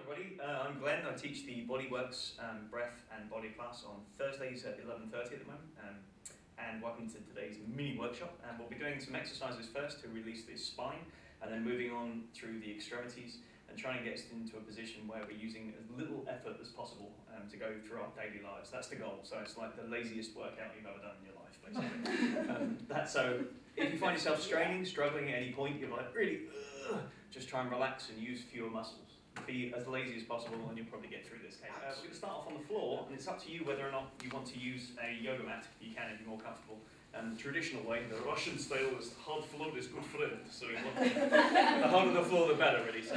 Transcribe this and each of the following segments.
everybody. I'm Glenn. I teach the Bodyworks breath and body class on Thursdays at 11:30 at the moment. And welcome to today's mini workshop. And we'll be doing some exercises first to release the spine, and then moving on through the extremities and trying to get us into a position where we're using as little effort as possible to go through our daily lives. That's the goal. So it's like the laziest workout you've ever done in your life, basically. So if you find yourself straining, struggling at any point, you're like really, just try and relax and use fewer muscles. Be as lazy as possible and you'll probably get through this. We're going to start off on the floor, and it's up to you whether or not you want to use a yoga mat. You can if you're more comfortable. The traditional way, the Russian style, is hard floor is good friend. So you want the harder the floor, the better, really. So,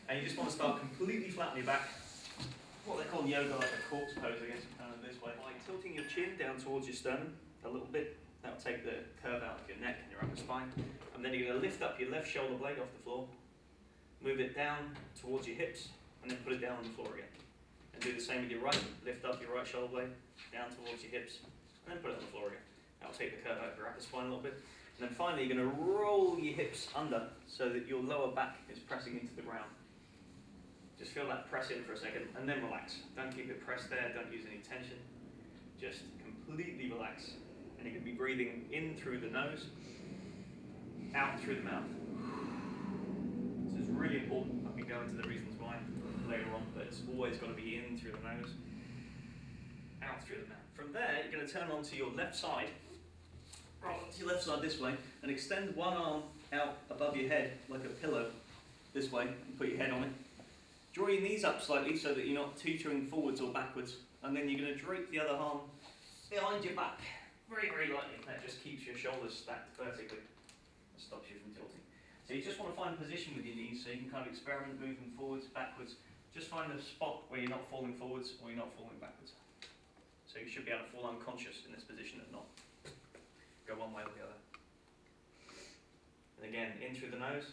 and you just want to start completely flat on your back. What they call in yoga like a corpse pose, I guess, kind of this way. By tilting your chin down towards your sternum a little bit, that'll take the curve out of your neck and your upper spine. And then you're going to lift up your left shoulder blade off the floor. Move it down towards your hips, and then put it down on the floor again. And do the same with your right. Lift up your right shoulder blade, down towards your hips, and then put it on the floor again. That'll take the curve out of your upper spine a little bit. And then finally, you're going to roll your hips under so that your lower back is pressing into the ground. Just feel that press in for a second, and then relax. Don't keep it pressed there, don't use any tension. Just completely relax. And you're going to be breathing in through the nose, out through the mouth. It's really important. I can go into the reasons why later on, but it's always got to be in through the nose, out through the mouth. From there, you're going to turn onto your left side, roll onto your left side this way, and extend one arm out above your head like a pillow this way, and put your head on it. Draw your knees up slightly so that you're not teetering forwards or backwards, and then you're going to drape the other arm behind your back, very, very lightly. That just keeps your shoulders stacked vertically. That stops you from tilting. So you just want to find a position with your knees so you can kind of experiment moving forwards, backwards. Just find a spot where you're not falling forwards or you're not falling backwards. So you should be able to fall unconscious in this position and not go one way or the other. And again, in through the nose,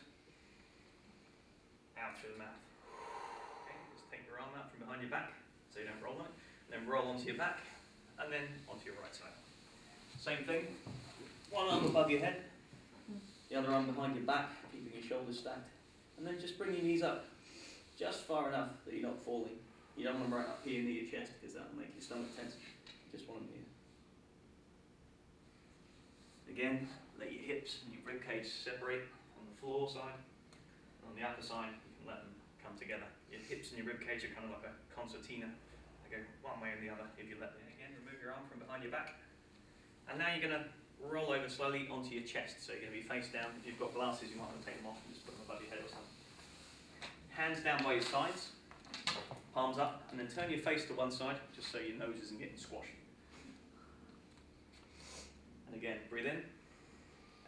out through the mouth. Okay, just take your arm out from behind your back so you don't roll on it. And then roll onto your back and then onto your right side. Same thing, one arm above your head. The other arm behind your back, keeping your shoulders stacked. And then just bring your knees up just far enough that you're not falling. You don't want them right up here near your chest because that will make your stomach tense. You just want them here. Again, let your hips and your rib cage separate on the floor side. And on the upper side, you can let them come together. Your hips and your rib cage are kind of like a concertina. They go one way or the other if you let them. Again, remove your arm from behind your back. And now you're going to roll over slowly onto your chest, so you're going to be face down. If you've got glasses, you might want to take them off and just put them above your head or something. Hands down by your sides, palms up, and then turn your face to one side, just so your nose isn't getting squashed. And again, breathe in.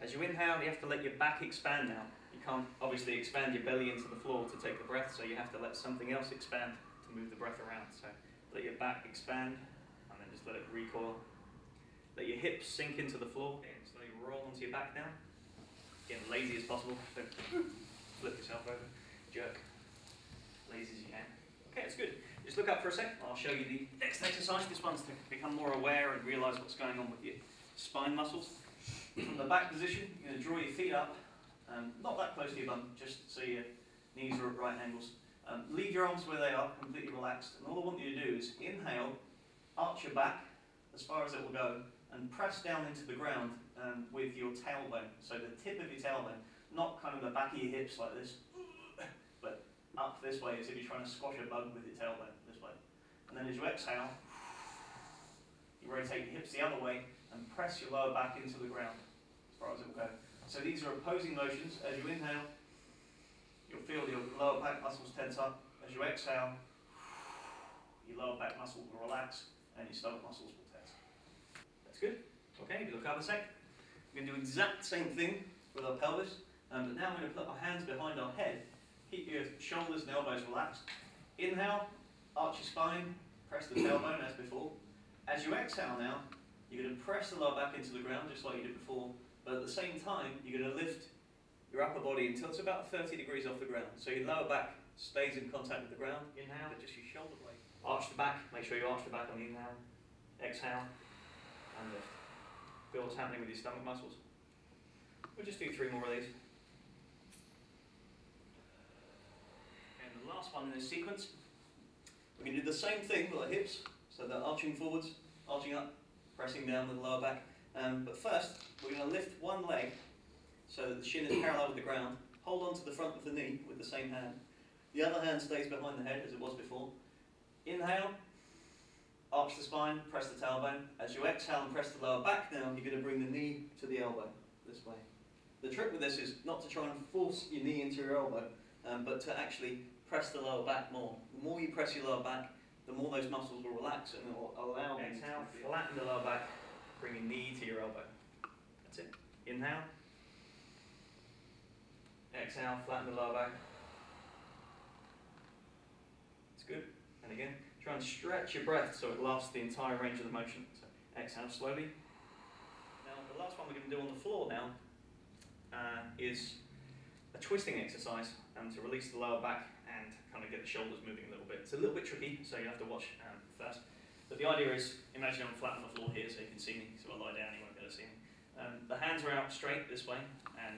As you inhale, you have to let your back expand now. You can't obviously expand your belly into the floor to take the breath, so you have to let something else expand to move the breath around. So let your back expand, and then just let it recoil. Let your hips sink into the floor. Again, slowly roll onto your back now. Again, lazy as possible. Don't flip yourself over. Jerk. Lazy as you can. Okay, that's good. Just look up for a sec. I'll show you the next exercise. This one's to become more aware and realise what's going on with your spine muscles. From the back position, you're going to draw your feet up. Not that close to your bum, just so your knees are at right angles. Leave your arms where they are, completely relaxed. And all I want you to do is inhale, arch your back as far as it will go, and press down into the ground with your tailbone. So the tip of your tailbone, not kind of the back of your hips like this, but up this way as if you're trying to squash a bug with your tailbone, this way. And then as you exhale, you rotate your hips the other way and press your lower back into the ground as far as it will go. So these are opposing motions. As you inhale, you'll feel your lower back muscles tense up. As you exhale, your lower back muscles will relax and your stomach muscles will tense. That's good. Okay, if you look up a sec, we're going to do the exact same thing with our pelvis, but now we're going to put our hands behind our head. Keep your shoulders and elbows relaxed. Inhale, arch your spine, press the tailbone as before. As you exhale now, you're going to press the lower back into the ground just like you did before, but at the same time, you're going to lift your upper body until it's about 30 degrees off the ground. So your lower back stays in contact with the ground. Inhale, but just your shoulder blade. Arch the back, make sure you arch the back on the inhale. Exhale. And lift. Feel what's happening with your stomach muscles. We'll just do 3 more of these. And the last last one in this sequence. We're going to do the same thing with our hips, so they're arching forwards, arching up, pressing down with the lower back. But first, we're going to lift one leg so that the shin is parallel with the ground. Hold on to the front of the knee with the same hand. The other hand stays behind the head as it was before. Inhale, arch the spine, press the tailbone. As you exhale and press the lower back now, you're going to bring the knee to the elbow, this way. The trick with this is not to try and force your knee into your elbow, but to actually press the lower back more. The more you press your lower back, the more those muscles will relax and it will allow you to exhale, flatten the lower back, bring your knee to your elbow. That's it. Inhale. Exhale, flatten the lower back. It's good. And again, try and stretch your breath so it lasts the entire range of the motion. So exhale slowly. Now the last one we're going to do on the floor now is a twisting exercise to release the lower back and kind of get the shoulders moving a little bit. It's a little bit tricky, so you have to watch first. But the idea is, imagine I'm flat on the floor here so you can see me. So I lie down, you won't be able to see me. The hands are out straight this way, and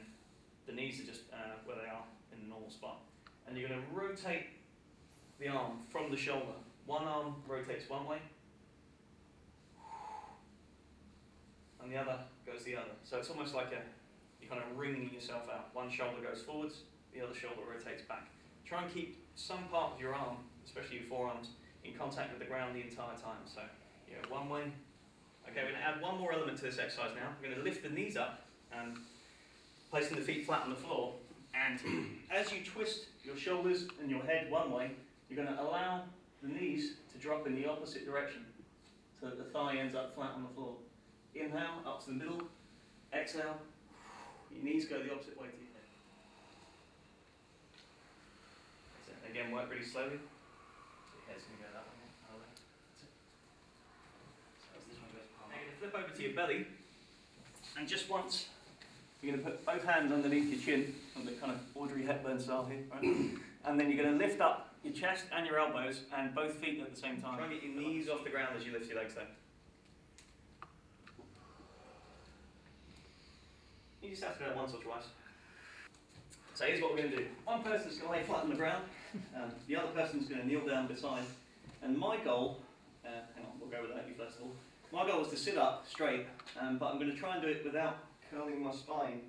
the knees are just where they are in the normal spot. And you're going to rotate the arm from the shoulder. One arm rotates one way, and the other goes the other. So it's almost like you're kind of wringing yourself out. One shoulder goes forwards, the other shoulder rotates back. Try and keep some part of your arm, especially your forearms, in contact with the ground the entire time. So, one way. Okay, we're going to add one more element to this exercise now. We're going to lift the knees up, placing the feet flat on the floor. And as you twist your shoulders and your head one way, you're going to allow the knees to drop in the opposite direction, so that the thigh ends up flat on the floor. Inhale, up to the middle. Exhale, your knees go the opposite way to your head. So again, work really slowly. So your head's going to go that way. That's it. So as this one goes palm. Now you're going to flip over to your belly, and just once, you're going to put both hands underneath your chin, on the kind of Audrey Hepburn style here, right? And then you're going to lift up your chest and your elbows, and both feet at the same time. Try and get your knees off the ground as you lift your legs there. You just have to do it once or twice. So here's what we're going to do. One person's going to lay flat on the ground, the other person's going to kneel down beside. And my goal, hang on, we'll go with that, you first of all. My goal is to sit up straight, but I'm going to try and do it without curling my spine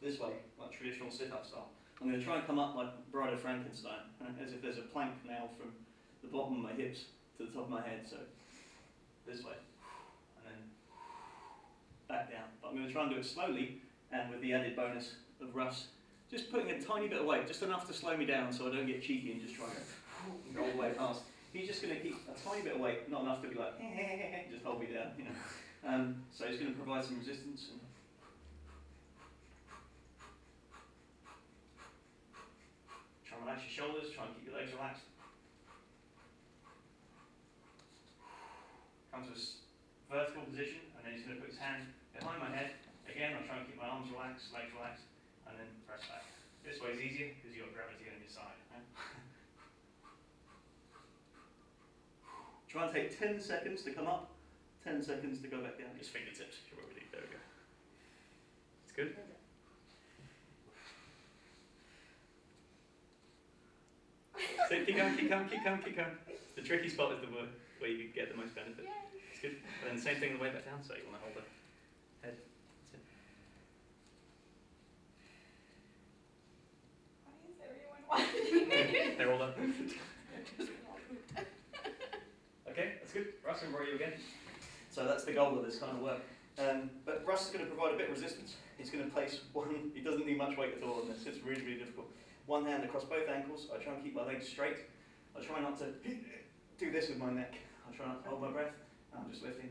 this way, like traditional sit-up style. I'm going to try and come up like Bride of Frankenstein, as if there's a plank now from the bottom of my hips to the top of my head. So this way, and then back down. But I'm going to try and do it slowly, and with the added bonus of Russ just putting a tiny bit of weight, just enough to slow me down so I don't get cheeky and just try and go all the way past. He's just going to keep a tiny bit of weight, not enough to be like, just hold me down, So he's going to provide some resistance. And try and relax your shoulders, try and keep your legs relaxed. Come to a vertical position, and then he's going to put his hand behind my head. Again, I'll try and keep my arms relaxed, legs relaxed, and then press back. This way is easier because you've got gravity on your side. Try and take 10 seconds to come up, 10 seconds to go back down. Just fingertips. There we go. It's good. So keep going. The tricky spot is the where you get the most benefit. It's good. And then the same thing on the way back down, so you want to hold the head. That's it. Why is everyone watching? They're all up. Okay, that's good. Russ, I'm you again. So that's the goal of this kind of work. But Russ is going to provide a bit of resistance. He's going to place one, he doesn't need much weight at all on this. It's really, really difficult. One hand across both ankles. I try and keep my legs straight. I try not to do this with my neck. I try not to hold my breath. I'm just lifting.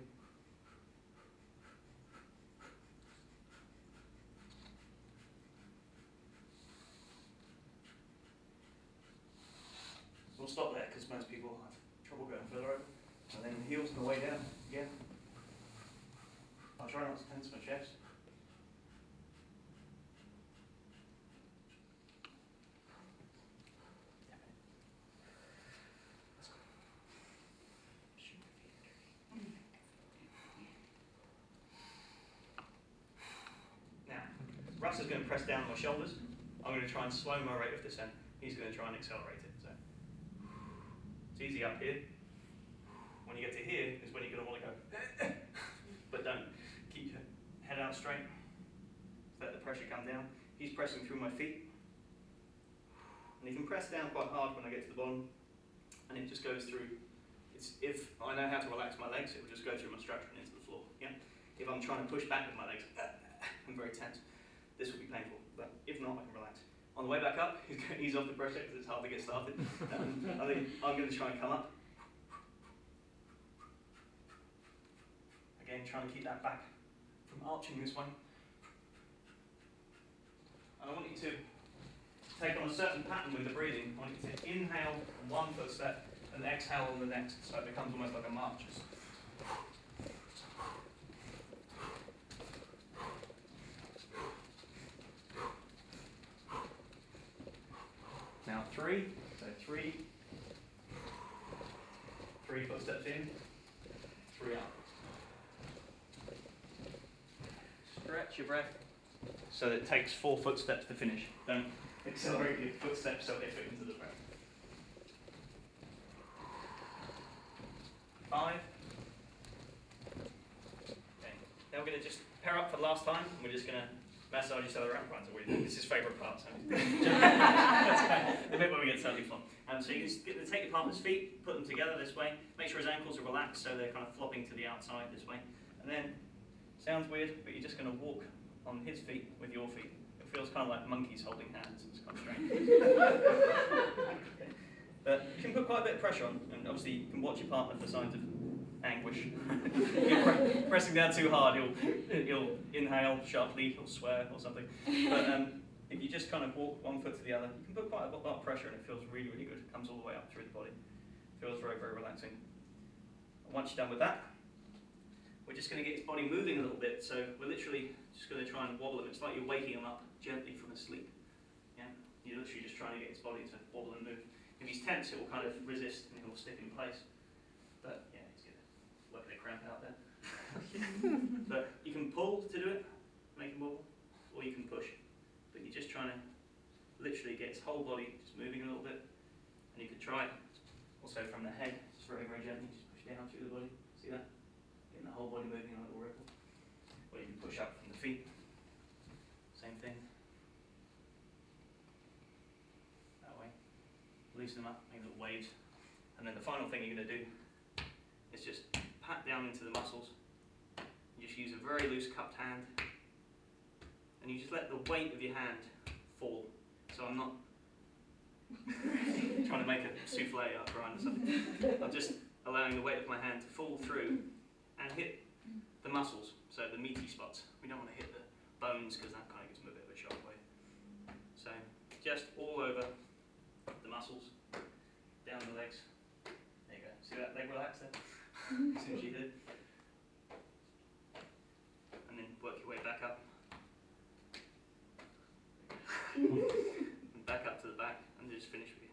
We'll stop there because most people have trouble going further over. And then the heels on the way down again. I'll try not to tense my chest. Now, Russ is going to press down on my shoulders. I'm going to try and slow my rate of descent. He's going to try and accelerate it. So It's easy up here. When you get to here is when you're going to want to go, but don't. Keep your head out straight. Let the pressure come down. He's pressing through my feet. And he can press down quite hard when I get to the bottom, and it just goes through. If I know how to relax my legs, it will just go through my structure and into the floor. Yeah. If I'm trying to push back with my legs, I'm very tense. This will be painful, but if not, I can relax. On the way back up, he's going to ease off the pressure because it's hard to get started. I think I'm going to try and come up. Again, trying to keep that back from arching this way. And I want you to take on a certain pattern with the breathing. I want you to inhale on one footstep and exhale on the next, so it becomes almost like a march. Now 3, so 3 footsteps in, 3 out. Stretch your breath so that it takes 4 footsteps to finish. Don't accelerate your footsteps so they fit into the breath. 5. Okay. Now we're going to just pair up for the last time. We're just going to massage each other around. This is his favourite part. So that's kind of the bit where we get totally flung. So you just take your partner's feet, put them together this way. Make sure his ankles are relaxed so they're kind of flopping to the outside this way. And then, sounds weird, but you're just going to walk on his feet with your feet. It feels kind of like monkeys holding hands. It's kind of strange. But you can put quite a bit of pressure on, and obviously you can watch your partner for signs of anguish. Pressing down too hard, he'll inhale sharply, he'll swear or something. But if you just kind of walk one foot to the other, you can put quite a lot of pressure, and it feels really, really good. It comes all the way up through the body. It feels very, very relaxing. And once you're done with that, we're just going to get his body moving a little bit. So we're literally just going to try and wobble him. It's like you're waking him up gently from a sleep. Yeah, you're literally just trying to get his body to wobble and move. If he's tense, it will kind of resist and he'll stick in place. But yeah, he's going to work a cramp out there. But you can pull to do it, make him wobble, or you can push. But you're just trying to literally get his whole body just moving a little bit. And you could try it also from the head, just very, very gently, just push down through the body. See that? Getting the whole body moving a little ripple. Or you can push up from the feet. Same thing. That way. Loosen them up, make little waves. And then the final thing you're going to do is just pat down into the muscles. You just use a very loose cupped hand. And you just let the weight of your hand fall. So I'm not trying to make a souffle up grind or something. I'm just allowing the weight of my hand to fall through and hit the muscles, so the meaty spots. We don't want to hit the bones because that kind of gives them a bit of a shock wave. So just all over the muscles, down the legs. There you go. See that leg relax there? As soon as you did. And then work your way back up. And back up to the back, and just finish with your